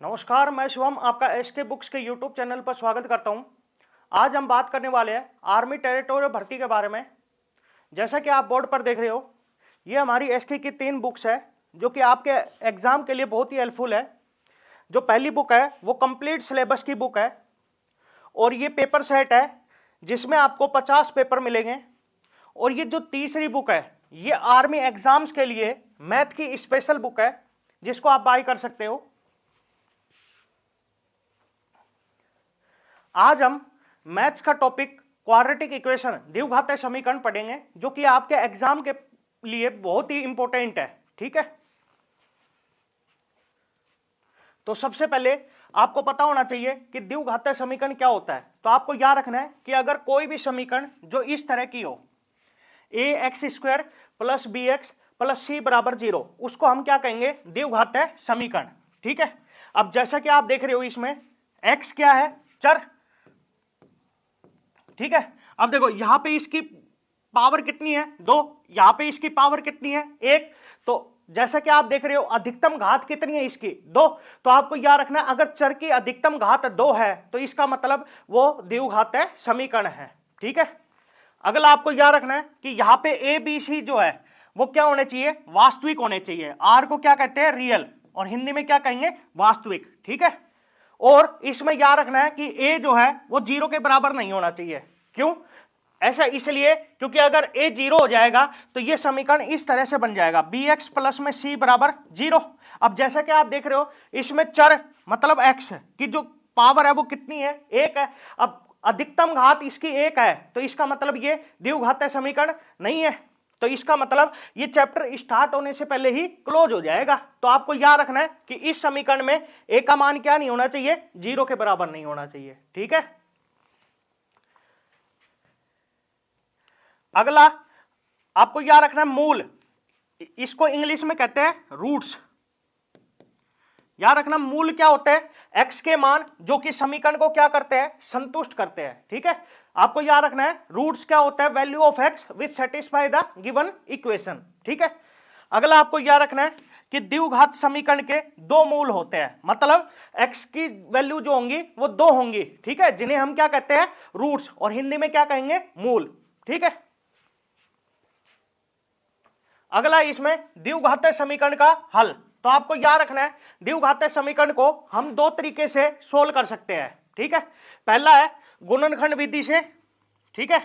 नमस्कार, मैं शिवम आपका एसके बुक्स के यूट्यूब चैनल पर स्वागत करता हूं। आज हम बात करने वाले हैं आर्मी टेरिटोरियल भर्ती के बारे में। जैसा कि आप बोर्ड पर देख रहे हो, ये हमारी एसके की 3 बुक्स है जो कि आपके एग्जाम के लिए बहुत ही हेल्पफुल है। जो पहली बुक है वो कंप्लीट सिलेबस की बुक है और ये पेपर सेट है जिसमें आपको 50 पेपर मिलेंगे। और ये जो तीसरी बुक है ये आर्मी एग्जाम्स के लिए मैथ की स्पेशल बुक है जिसको आप बाय कर सकते हो। आज हम मैथ्स का टॉपिक क्वाड्रेटिक इक्वेशन द्विघातीय समीकरण पढ़ेंगे जो कि आपके एग्जाम के लिए बहुत ही इंपॉर्टेंट है। ठीक है, तो सबसे पहले आपको पता होना चाहिए कि द्विघातीय समीकरण क्या होता है। तो आपको याद रखना है कि अगर कोई भी समीकरण जो इस तरह की हो, a x square plus b x plus c बराबर 0, उसको हम क्या कहेंगे? द्विघातीय समीकरण। ठीक है, अब जैसा कि आप देख रहे हो इसमें एक्स क्या है? चर। ठीक है, अब देखो यहां पे इसकी पावर कितनी है? 2। यहां पे इसकी पावर कितनी है? 1। तो जैसा कि आप देख रहे हो अधिकतम घात कितनी है इसकी? 2। तो आपको याद रखना है अगर चर की अधिकतम घात 2 है तो इसका मतलब वो द्विघातीय समीकरण है। ठीक है, अगला आपको याद रखना है कि यहां पे ए बी सी जो है वो क्या होने चाहिए? वास्तविक होने चाहिए। आर को क्या कहते हैं? रियल, और हिंदी में क्या कहेंगे? वास्तविक। ठीक है, और इसमें याद रखना है कि ए जो है वो 0 के बराबर नहीं होना चाहिए। क्यों ऐसा? इसलिए क्योंकि अगर ए 0 हो जाएगा तो ये समीकरण इस तरह से बन जाएगा, बी एक्स प्लस में सी बराबर 0। अब जैसा कि आप देख रहे हो इसमें चर मतलब एक्स की जो पावर है वो कितनी है? 1 है। अब अधिकतम घात इसकी 1 है तो इसका मतलब ये द्विघातीय समीकरण नहीं है। तो इसका मतलब ये चैप्टर स्टार्ट होने से पहले ही क्लोज हो जाएगा। तो आपको याद रखना है कि इस समीकरण में ए का मान क्या नहीं होना चाहिए? 0 के बराबर नहीं होना चाहिए। ठीक है, अगला आपको याद रखना है मूल, इसको इंग्लिश में कहते हैं रूट्स। याद रखना मूल क्या होते हैं? एक्स के मान जो कि समीकरण को क्या करते हैं? संतुष्ट करते हैं। ठीक है, आपको याद रखना है रूट्स क्या होता है? Value of x which satisfy the given equation. ठीक है, अगला आपको याद रखना है कि द्विघात समीकरण के 2 मूल होते हैं, मतलब एक्स की वैल्यू जो होंगी वो 2 होंगी। ठीक है, जिन्हें हम क्या कहते हैं? रूट्स, और हिंदी में क्या कहेंगे? मूल। ठीक है, अगला इसमें द्विघातीय समीकरण का हल। तो आपको याद रखना है द्विघातीय समीकरण को हम 2 तरीके से सोल्व कर सकते हैं। ठीक है, पहला है गुणनखंड विधि से। ठीक है,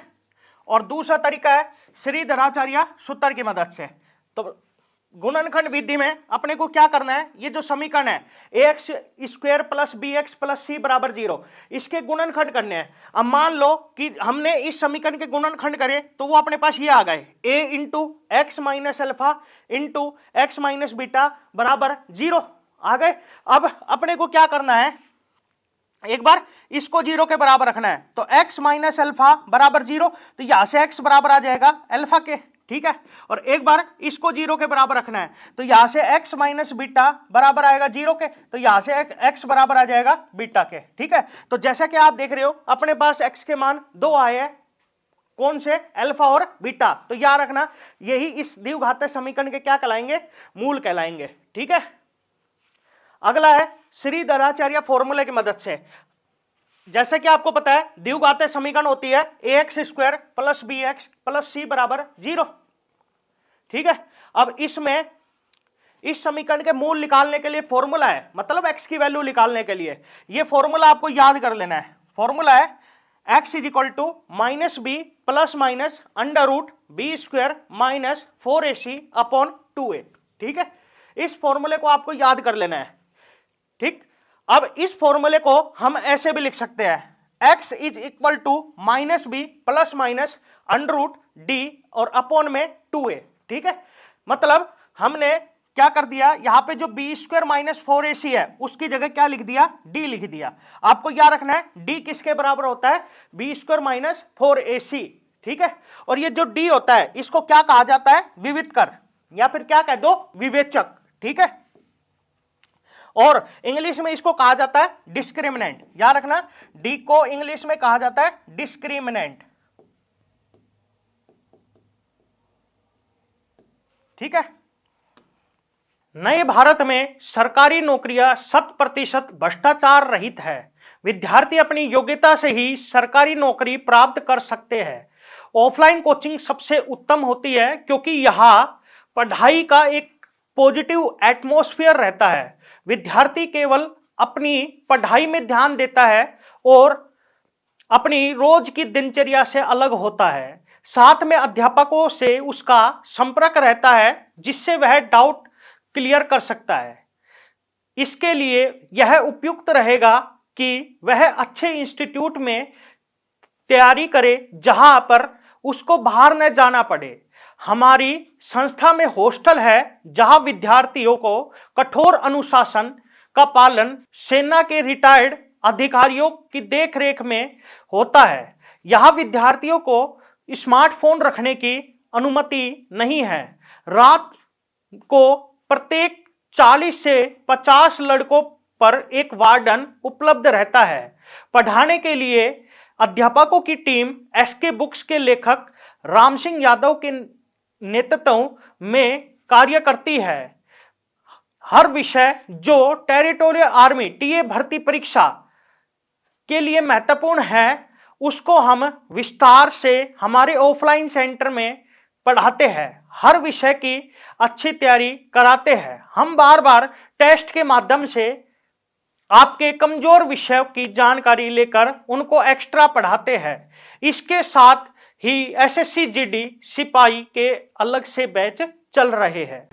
और दूसरा तरीका है श्रीधराचार्य सूत्र की मदद से। तो गुणनखंड विधि में अपने को क्या करना है? ये जो समीकरण है a x square plus b x plus c बराबर 0, इसके गुणनखंड करने हैं। अब मान लो कि हमने इस समीकरण के गुणनखंड करे तो वो अपने पास ये आ गए, a into x minus alpha into x minus beta बराबर 0 आ गए। अब अपने को क्या करना है? एक बार इसको 0 के बराबर रखना है। तो x माइनस अल्फा बराबर 0, तो यहां से x बराबर आ जाएगा अल्फा के। ठीक है, और एक बार इसको 0 के बराबर रखना है तो यहां से x माइनस बीटा बराबर आएगा 0 के, तो यहां से x बराबर आ जाएगा बीटा के। ठीक है, तो जैसा कि आप देख रहे हो अपने पास x के मान 2 आए हैं, कौन से? अल्फा और बीटा। तो याद रखना यही इस द्विघातीय समीकरण के क्या कहलाएंगे? मूल कहलाएंगे। ठीक है, अगला है श्रीधराचार्य फॉर्मूले की मदद से। जैसे कि आपको पता है द्विघातीय समीकरण होती है a x square plus b x plus c बराबर 0। ठीक है, अब इसमें इस समीकरण के मूल निकालने के लिए फॉर्मूला है, मतलब एक्स की वैल्यू निकालने के लिए ये फॉर्मूला आपको याद कर लेना है। फॉर्मूला है x is equal to minus b plus minus under root b square minus 4ac upon 2a। ठीक है, इस फॉर्मूले को आपको याद कर लेना है। ठीक, अब इस फॉर्मूले को हम ऐसे भी लिख सकते हैं, x is equal to minus b plus minus under root D और अपॉन में 2a। ठीक है, मतलब हमने क्या कर दिया, यहां पे जो बी स्क्वायर माइनस 4ac है उसकी जगह क्या लिख दिया? d लिख दिया। आपको याद रखना है d किसके बराबर होता है? B square minus 4ac। ठीक है, और ये जो d होता है इसको क्या कहा जाता है? विवितकर, या फिर क्या कह दो? विवेचक। ठीक है, और इंग्लिश में इसको कहा जाता है डिस्क्रिमिनेंट। याद रखना डी को इंग्लिश में कहा जाता है डिस्क्रिमिनेंट। ठीक है, नए भारत में सरकारी नौकरियां 100% भ्रष्टाचार रहित है। विद्यार्थी अपनी योग्यता से ही सरकारी नौकरी प्राप्त कर सकते हैं। ऑफलाइन कोचिंग सबसे उत्तम होती है क्योंकि यहाँ पढ़ाई का एक पॉजिटिव एटमॉस्फेयर रहता है। विद्यार्थी केवल अपनी पढ़ाई में ध्यान देता है और अपनी रोज की दिनचर्या से अलग होता है। साथ में अध्यापकों से उसका संपर्क रहता है जिससे वह डाउट क्लियर कर सकता है। इसके लिए यह उपयुक्त रहेगा कि वह अच्छे इंस्टीट्यूट में तैयारी करे जहां पर उसको बाहर न जाना पड़े। हमारी संस्था में हॉस्टल है जहां विद्यार्थियों को कठोर अनुशासन का पालन सेना के रिटायर्ड अधिकारियों की देखरेख में होता है। यहाँ विद्यार्थियों को स्मार्टफोन रखने की अनुमति नहीं है। रात को प्रत्येक 40 से 50 लड़कों पर एक वार्डन उपलब्ध रहता है। पढ़ाने के लिए अध्यापकों की टीम एसके बुक्स के लेखक राम सिंह यादव के नेतृत्व में कार्य करती है। हर विषय जो टेरिटोरियल आर्मी टीए भर्ती परीक्षा के लिए महत्वपूर्ण है उसको हम विस्तार से हमारे ऑफलाइन सेंटर में पढ़ाते हैं। हर विषय की अच्छी तैयारी कराते हैं। हम बार बार टेस्ट के माध्यम से आपके कमजोर विषयों की जानकारी लेकर उनको एक्स्ट्रा पढ़ाते हैं। इसके साथ ही एसएससी जीडी सिपाही के अलग से बैच चल रहे हैं।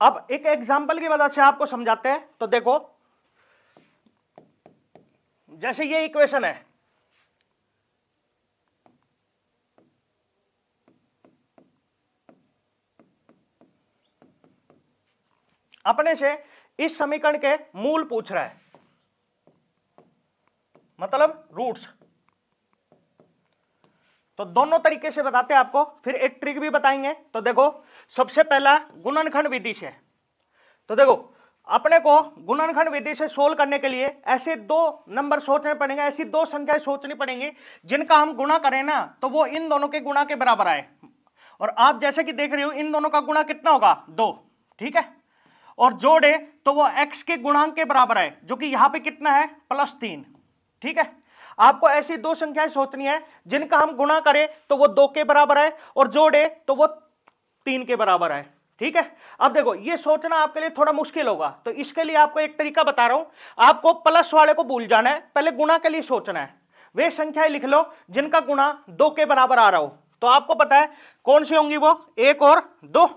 अब एक एग्जाम्पल की मदद से आपको समझाते हैं। तो देखो, जैसे ये इक्वेशन है, अपने से इस समीकरण के मूल पूछ रहा है, मतलब रूट्स। तो दोनों तरीके से बताते हैं आपको, फिर एक ट्रिक भी बताएंगे। तो देखो, सबसे पहला गुणनखंड विधि से। तो देखो, अपने को गुणनखंड विधि से सोल्व करने के लिए ऐसे दो नंबर सोचने पड़ेंगे, ऐसी दो संख्याएं सोचनी पड़ेंगी जिनका हम गुणा करें ना तो वो इन दोनों के गुणा के बराबर आए। और आप जैसे कि देख रहे हो, इन दोनों का गुणा कितना होगा, 2, ठीक है। और जोड़े तो वो x के गुणांक के बराबर आए, जो कि यहां पे कितना है, +3, ठीक है। आपको ऐसी दो संख्याएं सोचनी है जिनका हम गुणा करें तो वो 2 के बराबर है और जोड़े तो वो 3 के बराबर है, ठीक है। अब देखो, ये सोचना आपके लिए थोड़ा मुश्किल होगा, तो इसके लिए आपको एक तरीका बता रहा हूं। आपको प्लस वाले को भूल जाना है, पहले गुणा के लिए सोचना है। वे संख्याएं लिख लो जिनका गुणा 2 के बराबर आ रहा हो। तो आपको पता है कौन सी होंगी वो, 1 और 2,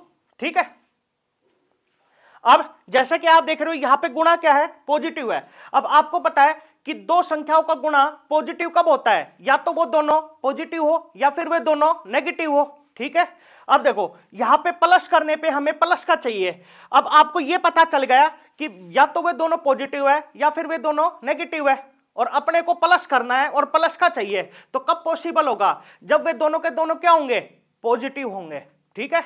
ठीक है। अब जैसा कि आप देख रहे हो, यहां पे गुणा क्या है, पॉजिटिव है। अब आपको पता है कि दो संख्याओं का गुणा पॉजिटिव कब होता है, या तो वो दोनों पॉजिटिव हो या फिर वे दोनों नेगेटिव हो, ठीक है। अब देखो, यहां पे प्लस करने पे हमें प्लस का चाहिए। अब आपको ये पता चल गया कि या तो वे दोनों पॉजिटिव है या फिर वे दोनों नेगेटिव है, और अपने को प्लस करना है और प्लस का चाहिए। तो कब पॉसिबल होगा, जब वे दोनों के दोनों क्या होंगे, पॉजिटिव होंगे, ठीक है।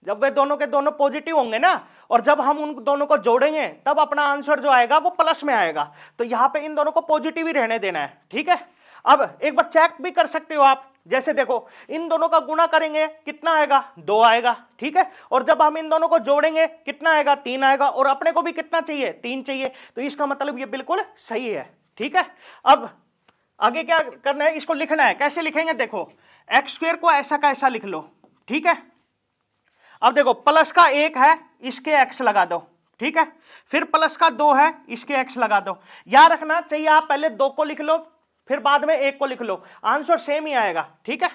जब वे दोनों के दोनों पॉजिटिव होंगे ना, और जब हम उन दोनों को जोड़ेंगे तब अपना आंसर जो आएगा वो प्लस में आएगा। तो यहां पे इन दोनों को पॉजिटिव ही रहने देना है, ठीक है। अब एक बार चेक भी कर सकते हो आप जैसे देखो इन दोनों का गुणा करेंगे कितना आएगा, 2 आएगा, ठीक है। और जब हम इन दोनों को जोड़ेंगे कितना आएगा, 3 आएगा। और अपने को भी कितना चाहिए, 3 चाहिए। तो इसका मतलब ये बिल्कुल सही है, ठीक है। अब आगे क्या करना है, इसको लिखना है। कैसे लिखेंगे, देखो एक्स स्क्वायर को ऐसा का ऐसा लिख लो, ठीक है। अब देखो प्लस का 1 है, इसके एक्स लगा दो, ठीक है। फिर प्लस का 2 है, इसके एक्स लगा दो। याद रखना चाहिए आप पहले 2 को लिख लो, फिर बाद में 1 को लिख लो, आंसर सेम ही आएगा, ठीक है।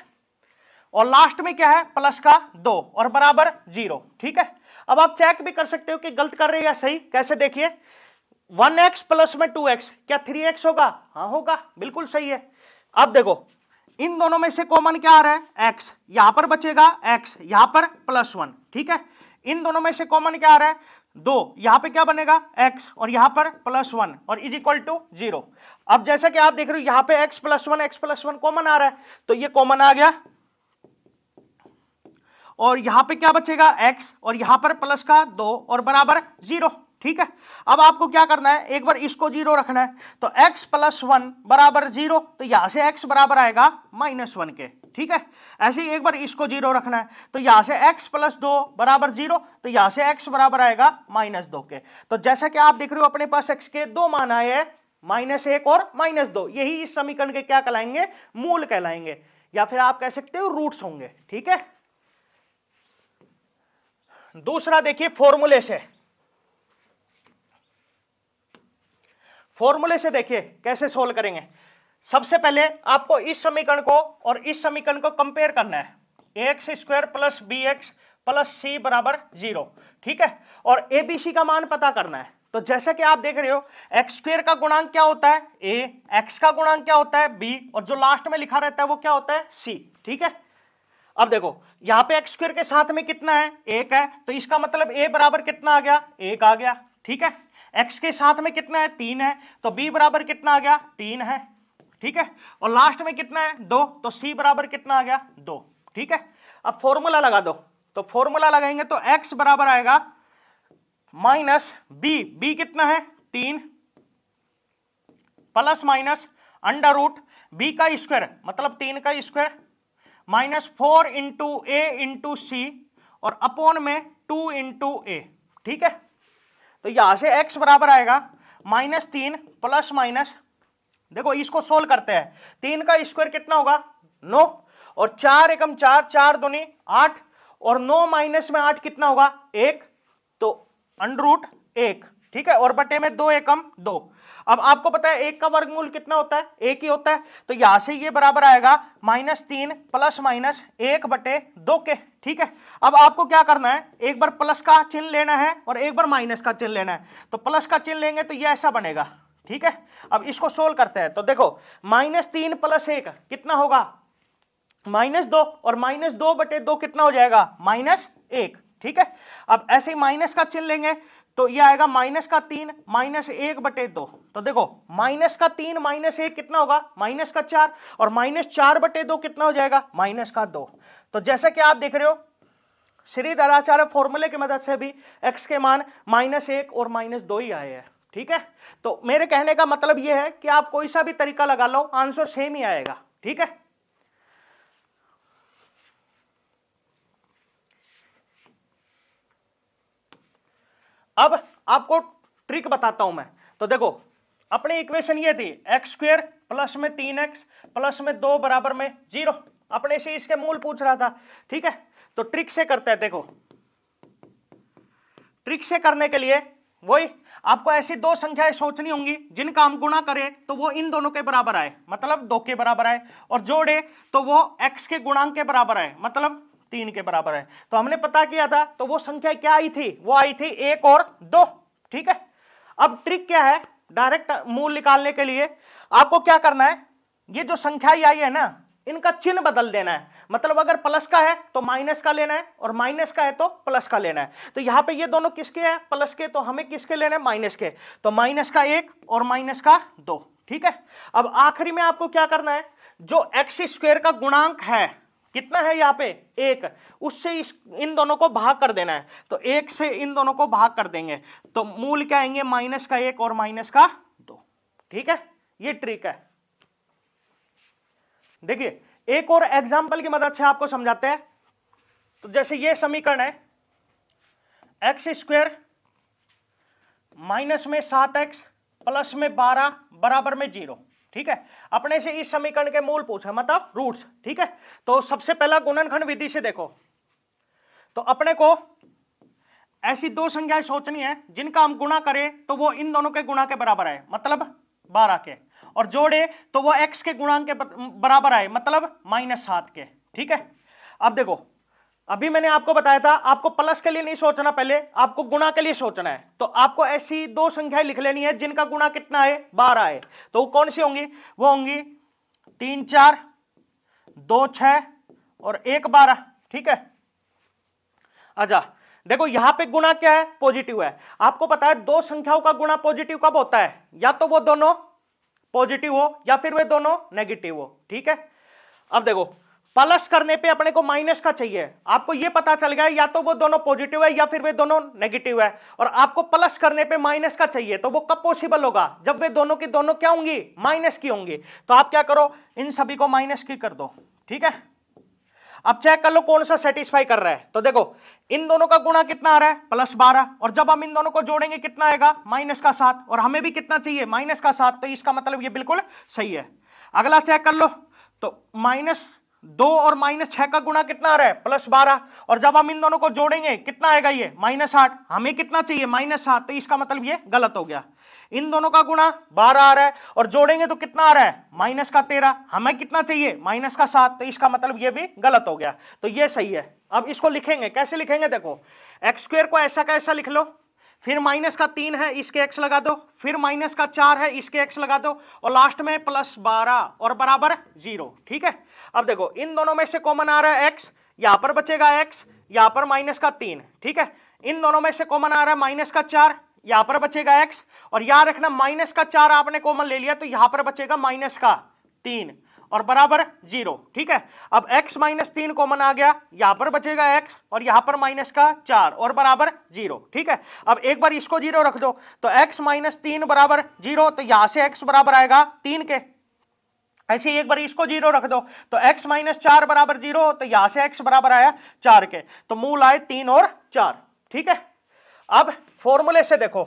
और लास्ट में क्या है, प्लस का 2 और बराबर 0, ठीक है। अब आप चेक भी कर सकते हो कि गलत कर रहे हैं या सही। कैसे, देखिए 1x प्लस में 2x, क्या 3x होगा, हाँ होगा, बिल्कुल सही है। अब देखो इन दोनों में से कॉमन क्या आ रहा है, x, यहां पर बचेगा x, यहां पर +1, ठीक है। इन दोनों में से कॉमन क्या आ रहा है, 2, यहां पे क्या बनेगा x और यहां पर +1 और इज इक्वल टू 0। अब जैसा कि आप देख रहे हो यहां पे x + 1 कॉमन आ रहा है, तो ये कॉमन आ गया। और यहां पे क्या बचेगा, x और यहां पर प्लस का 2 और बराबर 0, ठीक है। अब आपको क्या करना है, एक बार इसको 0 रखना है, तो x + 1 बराबर 0, तो यहां से x बराबर आएगा -1 के, ठीक है। ऐसे ही एक बार इसको 0 रखना है, तो यहां से x + 2 बराबर 0, तो यहां से x बराबर आएगा -2 के। तो जैसा कि आप देख रहे हो अपने पास x के 2 मान आए हैं, -1 और -2। यही इस समीकरण के क्या कहलाएंगे, मूल कहलाएंगे, या फिर आप कह सकते हो रूट्स होंगे, ठीक है। दूसरा देखिए फॉर्मूले से, फॉर्मूले से देखिए कैसे सोल्व करेंगे। सबसे पहले आपको इस समीकरण को और इस समीकरण को कंपेयर करना है, ax² + bx + c बराबर 0, ठीक है। और abc का मान पता करना है। तो जैसा कि आप देख रहे हो x² का गुणांक क्या होता है a, x का गुणांक क्या होता है b, और जो लास्ट में लिखा रहता है वो क्या होता है c, ठीक है। अब देखो यहां पे x² के साथ में कितना है, 1 है, तो इसका मतलब a बराबर कितना आ गया, 1 आ गया, ठीक है। x के साथ में कितना है, 3 है, तो b बराबर कितना आ गया, 3 है, ठीक है। और लास्ट में कितना है, 2, तो c बराबर कितना आ गया, 2, ठीक है। अब फॉर्मूला लगा दो, तो फॉर्मूला लगाएंगे तो x बराबर आएगा -b कितना है, 3 ± अंडर रूट b का स्क्वायर मतलब 3 का स्क्वायर -4 × a × c और अपॉन में 2 × a, ठीक है। तो यहां से x बराबर आएगा -3 ± देखो इसको सोल्व करते हैं, 3 का स्क्वायर कितना होगा, 9, और 4 एकम 4, 4 दूनी 8, और 9 माइनस में 8 कितना होगा, 1, तो √1, ठीक है। और बटे में 2 एकम 2। अब आपको पता है 1 का वर्गमूल कितना होता है, 1 ही होता है, तो यहां से ये बराबर आएगा -3 ± 1/2 के, ठीक है। अब आपको क्या करना है, एक बार प्लस का चिन्ह लेना है और एक बार माइनस का चिन्ह लेना है। तो प्लस का चिन्ह लेंगे तो ये ऐसा बनेगा, ठीक है। अब इसको सोल्व करते हैं, तो देखो -3 + 1 कितना होगा, -2, और -2/2 कितना हो जाएगा, -1, ठीक है। अब ऐसे ही माइनस का चिन्ह लेंगे तो ये आएगा -3 -1/2। तो देखो -3 -1 कितना होगा, -4, और -4/2 कितना हो जाएगा, -2। तो जैसा कि आप देख रहे हो श्रीधराचार्य फॉर्मूले की मदद से भी x के मान -1 और -2 ही आए हैं, ठीक है। तो मेरे कहने का मतलब यह है कि आप कोई सा भी तरीका लगा लो, आंसर सेम ही आएगा, ठीक है। अब आपको ट्रिक बताता हूं मैं। तो देखो अपनी इक्वेशन ये थी x² प्लस में 3x प्लस में 2 बराबर में 0, अपने से इसके मूल पूछ रहा था, ठीक है। तो ट्रिक से करते हैं, देखो ट्रिक से करने के लिए वही आपको ऐसी 2 संख्याएं सोचनी होंगी जिनका हम गुणा करें तो वो इन दोनों के बराबर आए, मतलब 2 के बराबर आए, और जोड़े तो वो x के गुणांक के बराबर आए, मतलब 3 के बराबर है। तो हमने पता किया था, तो वो संख्या क्या आई थी, वो आई थी 1 और 2, ठीक है। अब ट्रिक क्या है, डायरेक्ट मूल निकालने के लिए आपको क्या करना है, ये जो संख्या आई है ना, इनका चिन्ह बदल देना है। मतलब अगर प्लस का है तो माइनस का लेना है, और माइनस का है तो प्लस का लेना है। तो यहां पे ये दोनों किसके हैं, प्लस के, तो हमें किसके लेना है, माइनस के। तो माइनस का 1 और माइनस का 2, ठीक है। अब आखिरी में आपको क्या करना है, जो x² का गुणांक है कितना है यहाँ पे 1, उससे इन दोनों को भाग कर देना है। तो 1 से इन दोनों को भाग कर देंगे तो मूल क्या आएंगे, -1 और -2, ठीक है। ये ट्रिक है। देखिए एक और एग्जाम्पल की मदद से आपको समझाते हैं। तो जैसे ये समीकरण है एक्स स्क्वायर माइनस में 7x प्लस में 12 बराबर में 0, ठीक है। अपने से इस समीकरण के मूल पूछे, मतलब रूट्स, ठीक है। तो सबसे पहला गुणनखंड विधि से देखो, तो अपने को ऐसी दो संख्याएं सोचनी है जिनका हम गुणा करें तो वो इन दोनों के गुणा के बराबर आए, मतलब 12 के, और जोड़े तो वो x के गुणांक के बराबर आए, मतलब -7 के, ठीक है। अब देखो, अभी मैंने आपको बताया था आपको प्लस के लिए नहीं सोचना, पहले आपको गुणा के लिए सोचना है। तो आपको ऐसी दो संख्याएं लिख लेनी है जिनका गुणा कितना है, 12 है। तो वो कौन सी होंगी, वो होंगी 3 4, 2 6 और 1 12, ठीक है। अच्छा देखो यहां पे गुणा क्या है, पॉजिटिव है। आपको पता है दो संख्याओं का गुणा पॉजिटिव कब होता है, या तो वो दोनों पॉजिटिव हो या फिर वे दोनों नेगेटिव हो, ठीक है। अब देखो प्लस करने पे अपने को माइनस का चाहिए, आपको ये पता चल गया या तो वो दोनों पॉजिटिव है या फिर वे दोनों नेगेटिव है, और आपको प्लस करने पे माइनस का चाहिए, तो वो कब पॉसिबल होगा, जब वे दोनों की दोनों क्या होंगी, माइनस की होंगी। तो आप क्या करो, इन सभी को माइनस की कर दो, ठीक है। अब चेक कर लो कौन सा सेटिस्फाई कर रहा है। तो देखो इन दोनों का गुणा कितना आ रहा है, +12, और जब हम इन दोनों को जोड़ेंगे कितना आएगा, -7, और हमें भी कितना चाहिए, -7, तो इसका मतलब ये बिल्कुल सही है। अगला चेक कर लो, तो -2 और -6 का गुणा कितना आ रहा है, +12, और जब हम इन दोनों को जोड़ेंगे कितना आएगा, ये -8, हमें कितना चाहिए, -7, तो इसका मतलब ये गलत हो गया। इन दोनों का गुणा 12 आ रहा है और जोड़ेंगे तो कितना आ रहा है, -13, हमें कितना चाहिए, -7, तो इसका मतलब ये भी गलत हो गया। तो ये सही है। अब इसको लिखेंगे, कैसे लिखेंगे, देखो x² को ऐसा का ऐसा लिख लो, फिर -3 है इसके x लगा दो, फिर -4 है इसके x लगा दो, और लास्ट में +12 और बराबर 0, ठीक है। अब देखो इन दोनों में से कॉमन आ रहा है x, यहां पर बचेगा x, यहां पर -3, ठीक है। इन दोनों में से कॉमन आ रहा है -4, यहां पर बचेगा x, और याद रखना -4 आपने कॉमन ले लिया तो यहां पर बचेगा -3 और बराबर 0, ठीक है। अब x -3 कॉमन आ गया, यहां पर बचेगा x और यहां पर -4 और बराबर 0, ठीक है। अब एक बार इसको 0 रख दो, तो x -3 बराबर 0, तो यहां से x बराबर आएगा 3 के। ऐसे ही एक बार इसको 0 रख दो, तो x -4 बराबर 0, तो यहां से x बराबर आया 4 के, तो मूल आए 3 और 4, ठीक है। अब फॉर्मूले से देखो,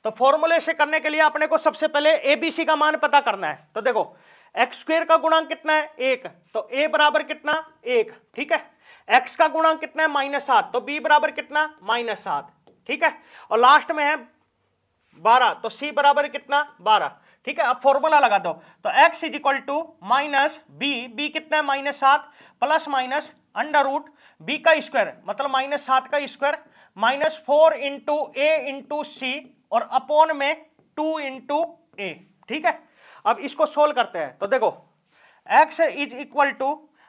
तो फॉर्मूले से करने के लिए अपने को सबसे पहले ABC का मान पता करना है। तो देखो x² का गुणांक कितना है, 1, तो a बराबर कितना, 1, ठीक है। x का गुणांक कितना है, -7, तो b बराबर कितना, -7, ठीक है। और लास्ट में है 12, तो c बराबर कितना, 12, ठीक है। अब फॉर्मूला लगा दो, तो x -b कितना है, -7, प्लस माइनस √b का स्क्वायर, मतलब -7 का स्क्वायर, -4 × a × c और अपॉन में 2 × a, ठीक है। अब इसको सोल्व करते हैं, तो देखो x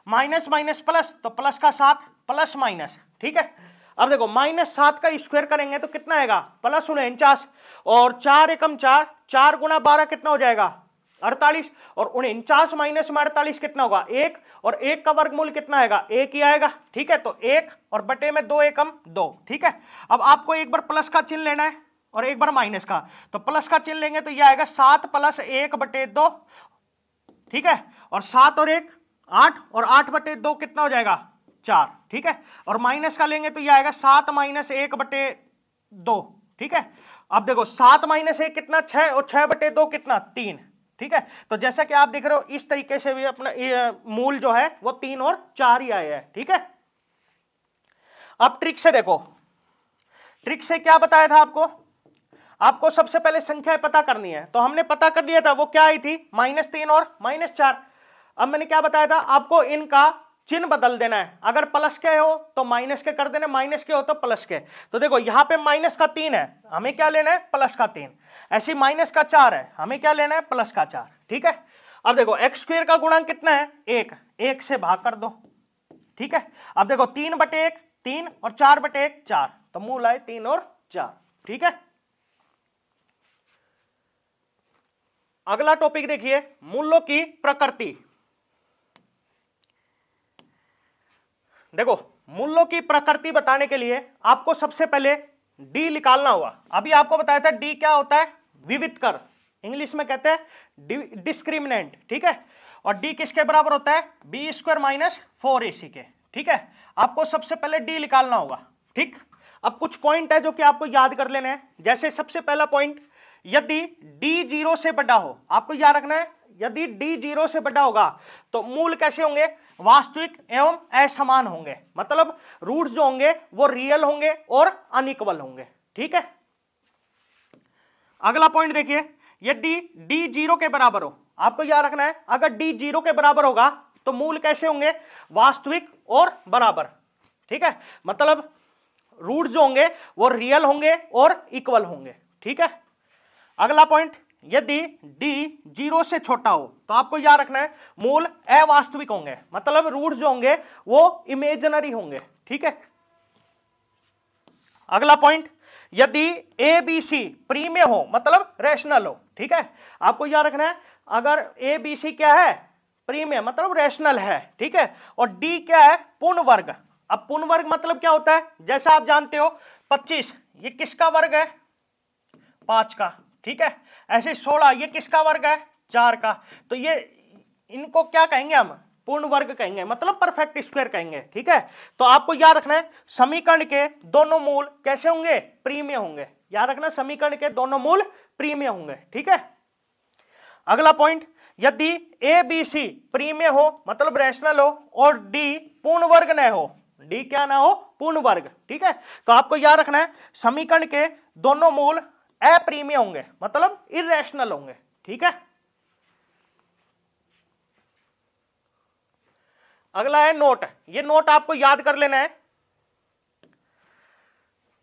माइनस माइनस प्लस, तो प्लस का 7 प्लस माइनस, ठीक है। अब देखो -7 का स्क्वायर करेंगे तो कितना आएगा, +49, और 4 एकम 4, 4 × 12 कितना हो जाएगा, 48, और 49 माइनस में 48 कितना होगा, 1, और 1 का वर्गमूल कितना आएगा, 1 ही आएगा, ठीक है। तो 1 और बटे में 2 एकम 2, ठीक है। अब आपको एक बार प्लस का चिन्ह लेना है और एक बार माइनस का, तो प्लस का चिन्ह लेंगे तो यह आएगा 7 + 1 बटे 2, ठीक है। और 7 और 1 8, और 8 बटे 2 कितना हो जाएगा, 4, ठीक है। और माइनस का लेंगे तो यह आएगा 7 - 1 बटे 2, ठीक है। अब देखो 7 - 1 कितना, 6, और 6 बटे 2 कितना, 3, ठीक है। तो जैसा कि आप देख रहे हो इस तरीके से भी अपना मूल जो है वो 3 और 4 ही आए हैं, ठीक है। अब ट्रिक से देखो, ट्रिक से क्या बताया था आपको सबसे पहले संख्याएं पता करनी है, तो हमने पता कर दिया था वो क्या आई थी, -3 और -4। अब मैंने क्या बताया था आपको, इनका चिन्ह बदल देना है, अगर प्लस के हो तो माइनस के कर देना, माइनस के हो तो प्लस के। तो देखो यहाँ पे -3 है, हमें क्या लेना है, +3, ऐसे -4 है, हमें क्या लेना है, +4, ठीक है। अब देखो x² का गुणांक कितना है, 1 से भाग कर दो, ठीक है। अब देखो 3 बटे 1 3 और 4 बटे 1 4, तो मूल आए 3 और 4, ठीक है। अगला टॉपिक देखिए, मूल्यों की प्रकृति। देखो मूल्यों की प्रकृति बताने के लिए आपको सबसे पहले डी निकालना होगा। अभी आपको बताया था डी क्या होता है, विविधकर, इंग्लिश में कहते हैं डिस्क्रिमिनेंट, ठीक है। और डी किसके बराबर होता है, बी स्क्वायर माइनस 4ac के। ठीक है, आपको सबसे पहले डी निकालना होगा। ठीक, अब कुछ पॉइंट है जो कि आपको याद कर लेने हैं। जैसे सबसे पहला पॉइंट, यदि डी 0 से बड़ा हो, आपको याद रखना है, यदि डी 0 से बड़ा होगा तो मूल कैसे होंगे, वास्तविक एवं असमान होंगे, मतलब रूट्स जो होंगे वो रियल होंगे और अनइक्वल होंगे। ठीक है, अगला पॉइंट देखिए, यदि डी 0 के बराबर हो, आपको याद रखना है, अगर डी 0 के बराबर होगा तो मूल कैसे होंगे, वास्तविक और बराबर। ठीक है, मतलब रूट जो होंगे वो रियल होंगे और इक्वल होंगे। ठीक है, अगला पॉइंट, यदि d 0 से छोटा हो तो आपको याद रखना है मूल अवास्तविक होंगे, मतलब रूट जो होंगे वो इमेजिनरी होंगे। ठीक है, अगला पॉइंट, यदि ए बी सी प्रीमेय हो, मतलब रैशनल हो। ठीक है, आपको याद रखना है, अगर ए बी सी क्या है, प्रीमेय मतलब रैशनल है। ठीक है, और डी क्या है, पूर्ण वर्ग। अब पूर्ण वर्ग मतलब क्या होता है, जैसा आप जानते हो 25 ये किसका वर्ग है, 5 का। ठीक है, ऐसे 16 ये किसका वर्ग है, 4 का। तो ये इनको क्या कहेंगे हम, पूर्ण वर्ग कहेंगे, मतलब परफेक्ट स्क्वायर कहेंगे। ठीक है, तो आपको याद रखना है समीकरण के दोनों मूल कैसे होंगे, प्रीमेय होंगे। याद रखना समीकरण के दोनों मूल प्रीमेय होंगे। ठीक है, अगला पॉइंट, यदि ए बी सी प्रीमेय हो मतलब रैशनल हो और डी पूर्ण वर्ग न हो, डी क्या ना हो, पूर्ण वर्ग। ठीक है, तो आपको याद रखना है समीकरण के दोनों मूल अप्रीमेय होंगे, मतलब इररेशनल होंगे। ठीक है, अगला है नोट। ये नोट आपको याद कर लेना है,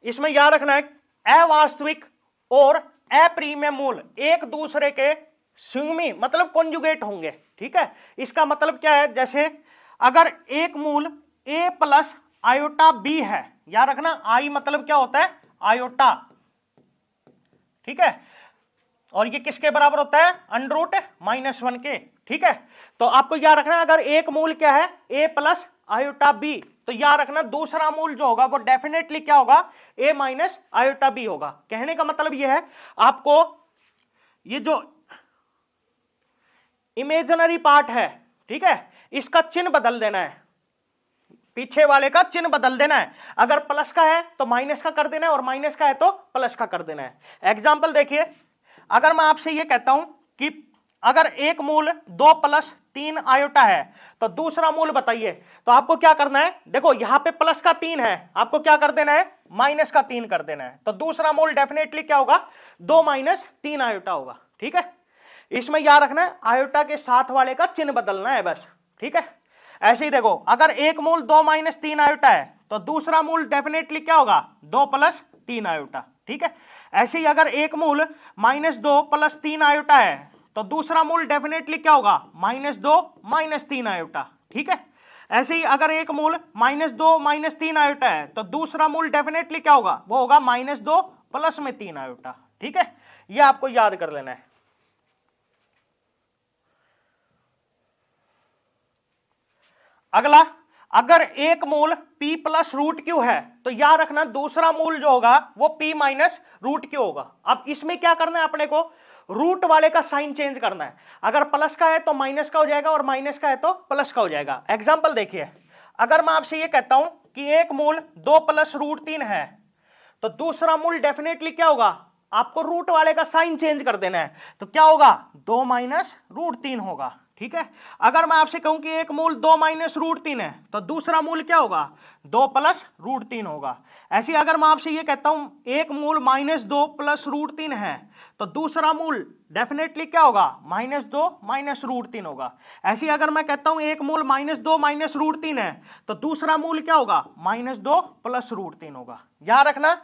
इसमें याद रखना है अवास्तविक और अप्रीमेय मूल एक दूसरे के संयुग्मी मतलब कॉन्जुगेट होंगे। ठीक है, इसका मतलब क्या है, जैसे अगर एक मूल a प्लस आयोटा b है, याद रखना i मतलब क्या होता है, आयोटा। ठीक है, और ये किसके बराबर होता है, √-1 के। ठीक है, तो आपको याद रखना अगर एक मूल क्या है a प्लस आयोटा b, तो याद रखना दूसरा मूल जो होगा वो डेफिनेटली क्या होगा, a माइनस आयोटा b होगा। कहने का मतलब ये है, आपको ये जो इमेजिनरी पार्ट है, ठीक है, इसका चिन्ह बदल देना है, पीछे वाले का चिन्ह बदल देना है। अगर प्लस का है तो माइनस का कर देना है और माइनस का है तो प्लस का कर देना है। एग्जाम्पल देखिए, अगर मैं आपसे ये कहता हूं कि अगर एक मूल 2 + 3 आयोटा है तो दूसरा मूल बताइए, तो आपको क्या करना है, देखो यहां पे प्लस का 3 है, आपको क्या कर देना है, माइनस का 3 कर देना है। तो दूसरा मूल डेफिनेटली क्या होगा, 2 - 3 आयोटा होगा। ठीक है, इसमें याद रखना है आयोटा के साथ वाले का चिन्ह बदलना है बस। ठीक है, ऐसे ही देखो अगर एक मूल 2 - 3 आयोटा है तो दूसरा मूल डेफिनेटली क्या होगा, 2 + 3 आयोटा। ठीक है, ऐसे ही अगर एक मूल -2 + 3 आयोटा है तो दूसरा मूल डेफिनेटली क्या होगा, -2 - 3 आयोटा। ठीक है, ऐसे ही अगर एक मूल -2 - 3 आयोटा है तो दूसरा मूल डेफिनेटली क्या होगा, वो होगा -2 + 3 आयोटा। ठीक है, ये आपको याद कर लेना है। अगला, अगर एक मूल p + √q है तो याद रखना दूसरा मूल जो होगा वो p - √q होगा। अब इसमें क्या करना है, अपने को रूट वाले का साइन चेंज करना है। अगर प्लस का है तो माइनस का हो जाएगा और माइनस का है तो प्लस का हो जाएगा। एग्जाम्पल देखिए, अगर मैं आपसे ये कहता हूं कि एक मूल 2 + √3 है तो दूसरा मूल डेफिनेटली क्या होगा, आपको रूट वाले का साइन चेंज कर देना है, तो क्या होगा, 2 - √3 होगा। ठीक है, अगर मैं आपसे कहूं कि एक मूल 2 - √3 है तो दूसरा मूल क्या होगा, 2 + √3 होगा। ऐसे अगर मैं आपसे ये कहता हूं एक मूल -2 + √3 है तो दूसरा मूल डेफिनेटली क्या होगा, -2 - √3 होगा। ऐसे अगर मैं कहता हूं एक मूल -2 - √3 है तो दूसरा मूल क्या होगा, -2 + √3 होगा। याद रखना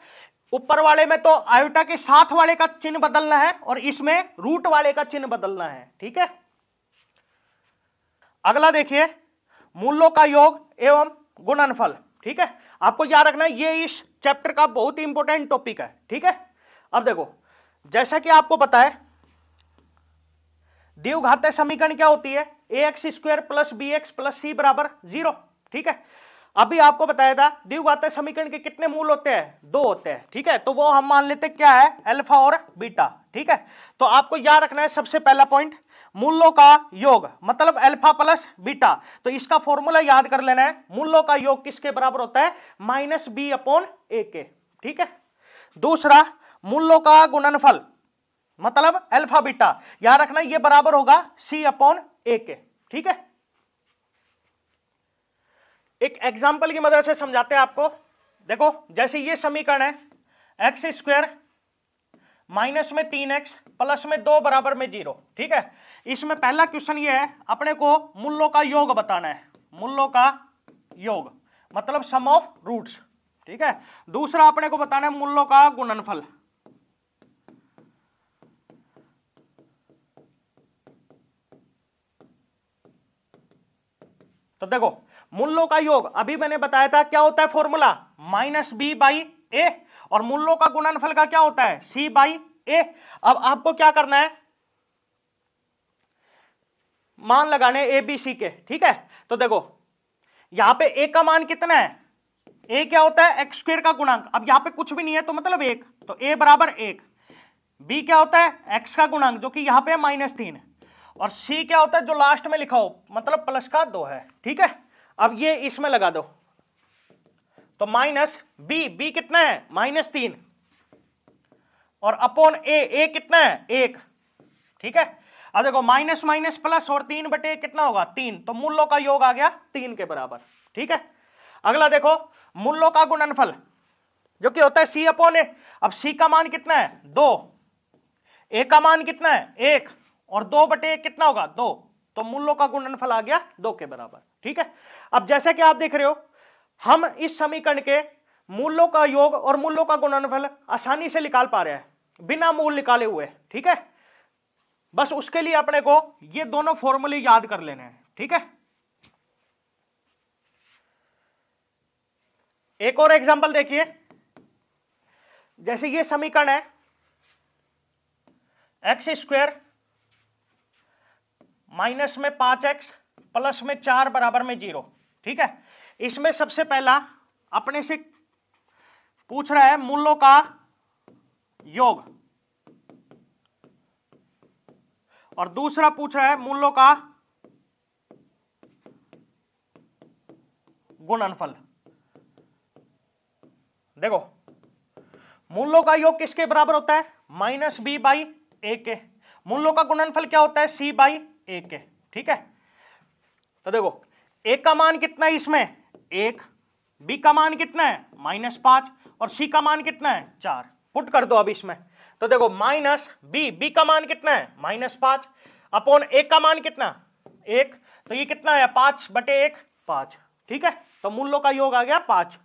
ऊपर वाले में तो आयोटा के साथ वाले का चिन्ह बदलना है और इसमें रूट वाले का चिन्ह बदलना है। ठीक है, अगला देखिए, मूलों का योग एवं गुणनफल। ठीक है, आपको याद रखना है ये इस चैप्टर का बहुत ही इंपॉर्टेंट टॉपिक है। ठीक है, अब देखो जैसा कि आपको पता है द्विघातीय समीकरण क्या होती है, ax² + bx + c = 0। ठीक है, अभी आपको बताया था द्विघातीय समीकरण के कितने मूल होते हैं, 2 होते हैं। ठीक है, तो वो हम मान लेते क्या है, अल्फा और बीटा। ठीक है, तो आपको याद रखना है सबसे पहला पॉइंट, मूलों का योग मतलब अल्फा प्लस बीटा, तो इसका फॉर्मूला याद कर लेना है, मूलों का योग किसके बराबर होता है, माइनस बी अपॉन ए के। ठीक है। दूसरा, मूलों का गुणनफल मतलब अल्फा बीटा, याद रखना ये बराबर होगा सी अपॉन ए के। ठीक है। एक एग्जाम्पल की मदद से समझाते हैं आपको। देखो जैसे ये समीकरण है, एक्स स्क्वायर माइनस में 3x प्लस में 2 बराबर में 0। ठीक है। इसमें पहला क्वेश्चन ये है, अपने को मूलों का योग बताना है, मूलों का योग मतलब सम ऑफ रूट्स। ठीक है। दूसरा अपने को बताना है मूलों का गुणनफल। तो देखो मूलों का योग अभी मैंने बताया था क्या होता है फॉर्मूला, माइनस बी बाई ए, और मूलों का गुणनफल का क्या होता है, सी बाई ए। अब आपको क्या करना है, मान लगाने ए बी सी के। ठीक है। तो देखो यहां पे ए का मान कितना है, ए क्या होता है, एक्स स्क्वायर का गुणांक। अब यहां पे कुछ भी नहीं है तो मतलब 1, तो ए बराबर 1। बी क्या होता है, एक्स का गुणांक जो कि यहां पे -3, और सी क्या होता है जो लास्ट में लिखा हो मतलब प्लस का 2 है। ठीक है। अब ये इसमें लगा दो, तो माइनस बी, बी कितना है -3, और अपॉन ए कितना है 1। ठीक है। अब देखो माइनस माइनस प्लस और 3 बटे कितना होगा 3, तो मूलों का योग आ गया 3 के बराबर। ठीक है। अगला देखो मूलों का गुणनफल जो कि होता है सी अपॉन ए। अब सी का मान कितना है 2, ए का मान कितना है 1, और 2 बटे 1 कितना होगा 2, तो मूलों का गुणनफल आ गया 2 के बराबर। ठीक है। अब जैसा कि आप देख रहे हो हम इस समीकरण के मूलों का योग और मूलों का गुणनफल आसानी से निकाल पा रहे हैं बिना मूल निकाले हुए। ठीक है। बस उसके लिए अपने को ये दोनों फॉर्मूले याद कर लेने हैं। ठीक है। एक और एग्जांपल देखिए, जैसे ये समीकरण है एक्स स्क्वायर माइनस में 5x प्लस में 4 बराबर में 0। ठीक है। इसमें सबसे पहला अपने से पूछ रहा है मूलों का योग, और दूसरा पूछ रहा है मूलों का गुणनफल। देखो मूलों का योग किसके बराबर होता है, माइनस बी बाई ए के। मूलों का गुणनफल क्या होता है, सी बाई ए के। ठीक है। तो देखो ए का मान कितना है इसमें 1, बी का मान कितना है -5, और सी का मान कितना है 4। पुट कर दो अब इसमें, तो देखो माइनस बी का मान कितना है -5 अपॉन ए का मान कितना 1, तो ये कितना है 5 बटे 1 5। ठीक है। तो मूलों का योग आ गया 5।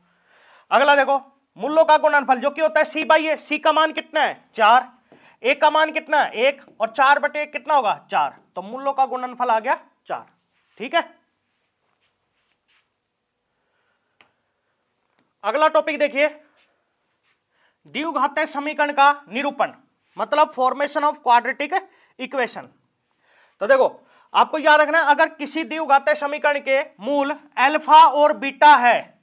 अगला देखो मूलों का गुणनफल जो कि होता है सी बाई ए। सी का मान कितना है 4, ए का मान कितना है 1, और 4 बटे 1 कितना होगा 4, तो मूलों का गुणनफल आ गया 4। ठीक है। अगला टॉपिक देखिए, द्विघातीय समीकरण का निरूपण मतलब फॉर्मेशन ऑफ क्वाड्रेटिक इक्वेशन। तो देखो आपको याद रखना अगर किसी द्विघातीय समीकरण के मूल अल्फा और बीटा है,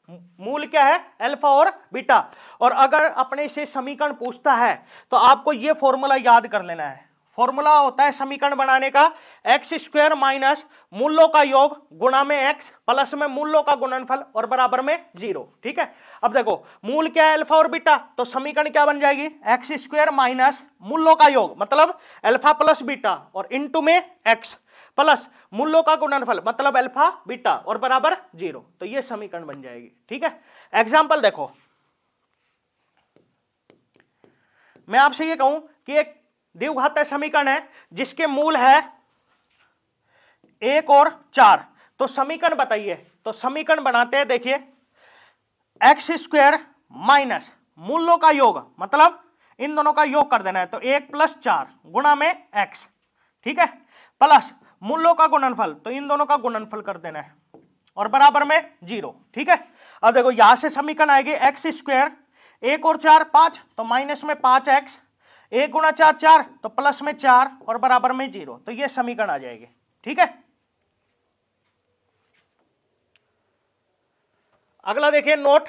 मूल क्या है अल्फा और बीटा, और अगर अपने से समीकरण पूछता है तो आपको यह फॉर्मूला याद कर लेना है। फॉर्मूला होता है समीकरण बनाने का एक्स स्क्वायर माइनस मूलों का योग गुणा में एक्स प्लस में मूलों का गुणनफल और बराबर में 0। ठीक है। अब देखो मूल क्या है अल्फा और बीटा, तो समीकरण क्या बन जाएगी एक्स स्क्वायर माइनस मूलों का योग मतलब अल्फा प्लस बीटा और इनटू में एक्स प्लस मूलों का गुणनफल मतलब अल्फा बीटा और बराबर 0, तो ये समीकरण बन जाएगी। ठीक है। एग्जाम्पल देखो, मैं आपसे ये कहूं कि एक द्विघातीय समीकरण है जिसके मूल है 1 और 4, तो समीकरण बताइए। तो समीकरण बनाते हैं, देखिए एक्स स्क्वायर माइनस मूलों का योग मतलब इन दोनों का योग कर देना है, तो 1 + 4 गुणा में एक्स। ठीक है। प्लस मूलों का गुणनफल, तो इन दोनों का गुणनफल कर देना है और बराबर में 0। ठीक है। अब देखो यहां से समीकरण आएगी एक्स स्क्वायर 1 और 4 5, तो माइनस में 5x, 1 गुणा 4 4, तो प्लस में 4 और बराबर में 0, तो ये समीकरण आ जाएगी। ठीक है। अगला देखिए नोट,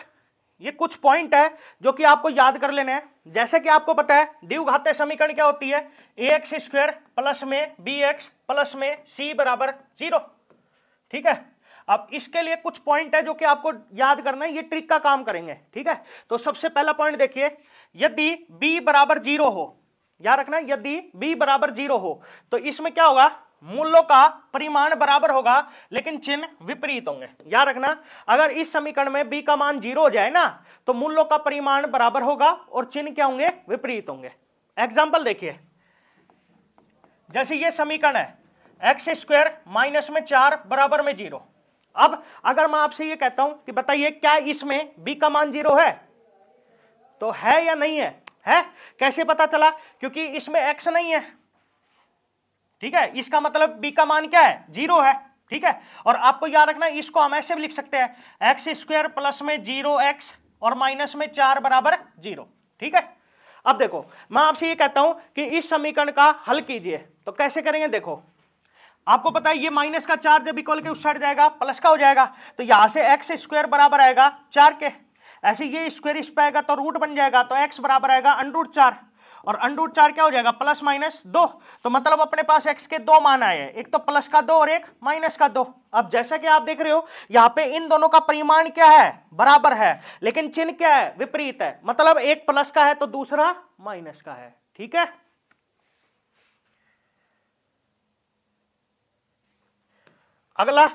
ये कुछ पॉइंट है जो कि आपको याद कर लेने हैं। जैसे कि आपको पता है द्विघातीय समीकरण क्या होती है, ax स्क्वायर प्लस में bx प्लस में c बराबर 0। ठीक है, अब इसके लिए कुछ पॉइंट है जो कि आपको याद करना है, ये ट्रिक का काम करेंगे। ठीक है, तो सबसे पहला पॉइंट देखिए, यदि b बराबर 0 हो, याद रखना यदि b बराबर 0 हो तो इसमें क्या होगा, मूलों का परिमाण बराबर होगा लेकिन चिन्ह विपरीत होंगे। याद रखना अगर इस समीकरण में b का मान 0 हो जाए ना तो मूलों का परिमाण बराबर होगा और चिन्ह क्या होंगे, विपरीत होंगे। एग्जाम्पल देखिए, जैसे ये समीकरण है एक्स स्क्वायर माइनस में 4 बराबर में 0। अब अगर मैं आपसे ये कहता हूं कि बताइए क्या इसमें b का मान 0 है, तो है या नहीं है? है। कैसे पता चला? क्योंकि इसमें x नहीं है। ठीक है, इसका मतलब b का मान क्या है, 0 है। ठीक है, और आपको याद रखना इसको हम ऐसे भी लिख सकते हैं एक्स स्क्वायर प्लस में 0x और माइनस में 4 बराबर 0। ठीक है, अब देखो मैं आपसे ये कहता हूं कि इस समीकरण का हल कीजिए, तो कैसे करेंगे? देखो आपको पता है ये माइनस का 4 जब इक्वल के उस साइड जाएगा प्लस का हो जाएगा, तो यहां से एक्स स्क्वायर बराबर आएगा 4 के, ऐसे ये स्क्वायर इस पे आएगा तो रूट बन जाएगा, तो x बराबर आएगा √4 और √4 क्या हो जाएगा, प्लस माइनस 2। तो मतलब अपने पास x के दो मान आए हैं, एक तो प्लस का 2 और एक माइनस का 2। अब जैसा कि आप देख रहे हो यहाँ पे इन दोनों का परिमाण क्या है, बराबर है, लेकिन चिन्ह क्या है, विपरीत है। मतलब एक प्लस का है तो दूसरा माइनस का है। ठीक है, अगला,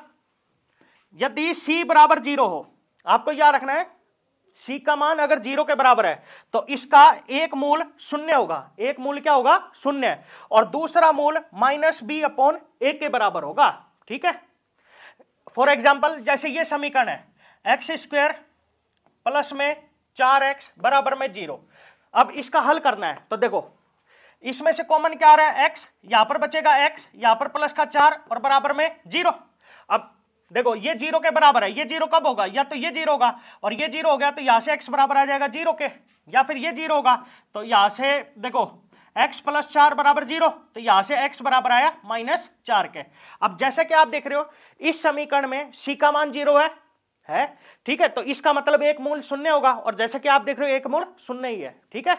यदि c बराबर 0 हो, आपको याद रखना है c का मान अगर 0 के बराबर है तो इसका एक मूल शून्य होगा, एक मूल क्या होगा, शून्य, और दूसरा मूल माइनस b अपॉन a के बराबर होगा। ठीक है, फॉर एग्जाम्पल जैसे ये समीकरण है एक्स स्क्वायर प्लस में 4x बराबर में 0। अब इसका हल करना है तो देखो इसमें से कॉमन क्या आ रहा है, x, यहां पर बचेगा x, यहां पर प्लस का 4 और बराबर में 0। अब देखो ये 0 के बराबर है, ये 0 कब होगा, या तो ये 0 होगा और ये 0 हो गया तो यहां से x बराबर आ जाएगा 0 के, या फिर ये 0 होगा तो यहां से देखो x प्लस 4 बराबर 0, तो यहां से x बराबर आया -4 के। अब जैसे कि आप देख रहे हो इस समीकरण में c का मान 0 है। ठीक है, तो इसका मतलब एक मूल शून्य होगा, और जैसे कि आप देख रहे हो एक मूल शून्य ही है। ठीक है,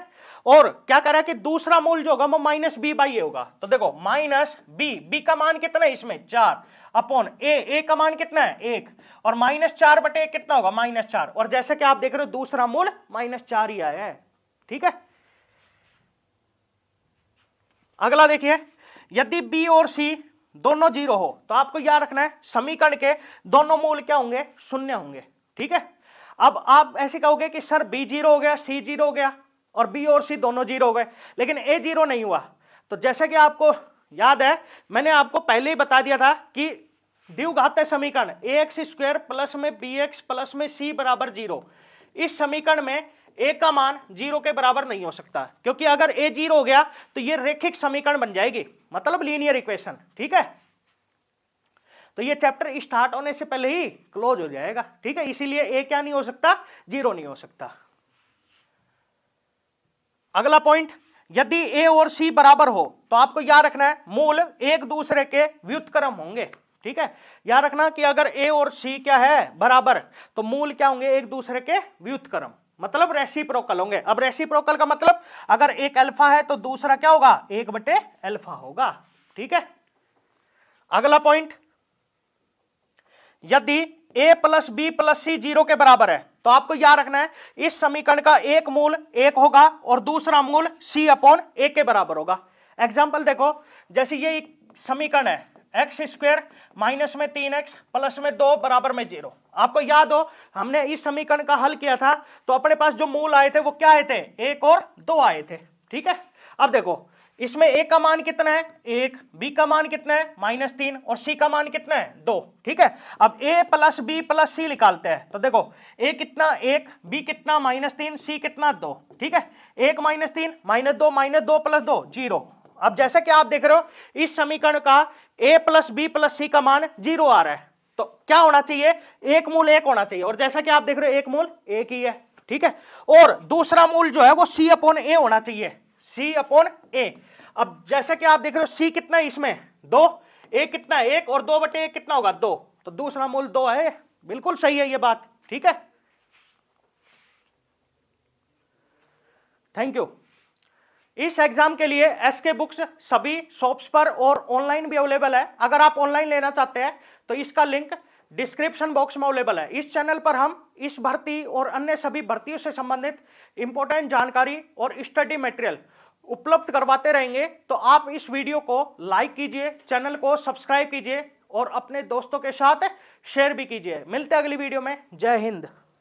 और क्या कह रहा है कि दूसरा मूल जो होगा वो -b/a होगा। तो देखो -b का मान कितना है इसमें, 4 अपॉन a का मान कितना है, 1, और -4 बटे कितना होगा, -4, और जैसे कि आप देख रहे हो दूसरा मूल -4 ही आया है। ठीक है, अगला देखिए, यदि b और c दोनों 0 हो तो आपको याद रखना है समीकरण के दोनों मूल क्या होंगे, शून्य होंगे। ठीक है, अब आप ऐसे कहोगे कि सर b 0 हो गया, c 0 हो गया और b और c दोनों 0 हो गए, लेकिन a 0 नहीं हुआ। तो जैसे कि आपको याद है मैंने आपको पहले ही बता दिया था कि द्विघातीय समीकरण ax स्क्वायर प्लस में bx प्लस में c बराबर 0, इस समीकरण में a का मान 0 के बराबर नहीं हो सकता, क्योंकि अगर a 0 हो गया तो ये रैखिक समीकरण बन जाएगी, मतलब लीनियर इक्वेशन। ठीक है, तो ये चैप्टर स्टार्ट होने से पहले ही क्लोज हो जाएगा। ठीक है, इसीलिए a क्या नहीं हो सकता, 0 नहीं हो सकता। अगला पॉइंट, यदि a और c बराबर हो तो आपको याद रखना है मूल एक दूसरे के व्युत्क्रम होंगे। ठीक है, याद रखना कि अगर a और c क्या है, बराबर, तो मूल क्या होंगे, एक दूसरे के व्युत्क्रम, मतलब रेसिप्रोकल होंगे। अब रेसिप्रोकल का मतलब अगर एक अल्फा है तो दूसरा क्या होगा, 1/अल्फा होगा। ठीक है, अगला पॉइंट, यदि a plus b plus c 0 के बराबर है तो आपको याद रखना है इस समीकरण का एक मूल 1 होगा और दूसरा मूल c अपॉन a के बराबर होगा। एग्जाम्पल देखो, जैसे ये एक समीकरण है एक्स स्क्वायर माइनस में 3x प्लस में 2 बराबर में 0। आपको याद हो हमने इस समीकरण का हल किया था तो अपने पास जो मूल आए थे वो क्या आए थे, 1 और 2 आए थे। ठीक है, अब देखो इसमें a का मान कितना है, 1, b का मान कितना है, -3, और c का मान कितना है, 2। ठीक है, अब a plus b plus c निकालते हैं तो देखो a कितना 1, b कितना -3, c कितना 2। ठीक है, 1 -3 -2 -2 प्लस 2 0। अब जैसे कि आप देख रहे हो इस समीकरण का a plus b plus c का मान 0 आ रहा है, तो क्या होना चाहिए, एक मूल 1 होना चाहिए, और जैसा कि आप देख रहे हो एक मूल 1 ही है। ठीक है, और दूसरा मूल जो है वो c अपॉन a होना चाहिए, c अपॉन a। अब जैसा कि आप देख रहे हो c कितना है इसमें, 2, a कितना है 1, और 2/1 कितना होगा, 2, तो दूसरा मूल 2 है। बिल्कुल सही है ये बात। ठीक है, थैंक यू। इस एग्जाम के लिए एसके बुक्स सभी शॉप्स पर और ऑनलाइन भी अवेलेबल है। अगर आप ऑनलाइन लेना चाहते हैं तो इसका लिंक डिस्क्रिप्शन बॉक्स में अवेलेबल है। इस चैनल पर हम इस भर्ती और अन्य सभी भर्तियों से संबंधित इंपॉर्टेंट जानकारी और स्टडी मटेरियल उपलब्ध करवाते रहेंगे। तो आप इस वीडियो को लाइक कीजिए, चैनल को सब्सक्राइब कीजिए और अपने दोस्तों के साथ शेयर भी कीजिए। मिलते हैं अगली वीडियो में। जय हिंद।